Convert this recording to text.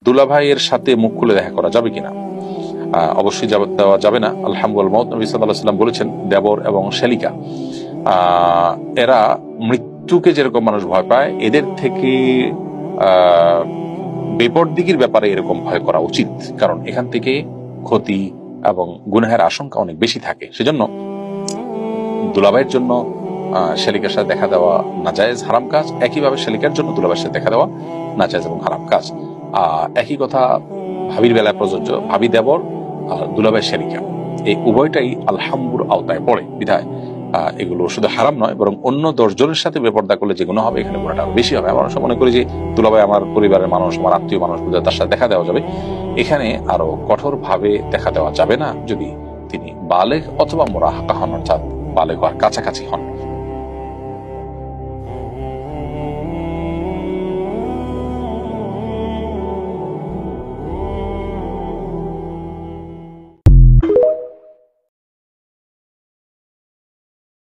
দুলাভাইয়ের সাথে মুখ খুলে দেখা করা যাবে কিনা? অবশ্যই দেওয়া যাবে না। আলহামদুল মউত নবী সাল্লাল্লাহু আলাইহি ওয়াসাল্লাম বলেছেন, দেবর এবং শালিকা এরা মৃত্যুকে যেরকম মানুষ ভয় পায়, এদের থেকে বিপরদিকের ব্যাপারে এরকম ভয় করা উচিত, কারণ এখান থেকে ক্ষতি এবং গুনাহের আশঙ্কা অনেক বেশি থাকে। সেজন্য দুলাভাইয়ের জন্য শালিকার সাথে দেখা দেওয়া নাজায়েজ হারাম কাজ, একইভাবে শালিকার জন্য দুলাভাইয়ের সাথে দেখা দেওয়া নাজায়েজ এবং হারাম কাজ। একই কথা ভাবির বেলায় প্রযোজ্য। ভাবি দেবর আর দুলাভাই শালিকা এই উভয়টাই আলহামদুর আওতায় পড়ে, বিধায় এগুলো শুধু হারাম নয়, বরং অন্য 10 জনের সাথে বেপরদা করলে যে গুনাহ হবে, এখানে গুনাহটা বেশি হবে। আমরা মনে করি যে দুলাভাই আমার পরিবারের মানুষ, আমার আত্মীয় মানুষ, তার সাথে দেখা দেওয়া যাবে। এখানে আরো কঠোর ভাবে দেখা দেওয়া যাবে না যদি তিনি বালেগ অথবা মুরাহাকা হন, অর্থাৎ বালেগ হওয়ার কাছাকাছি হন।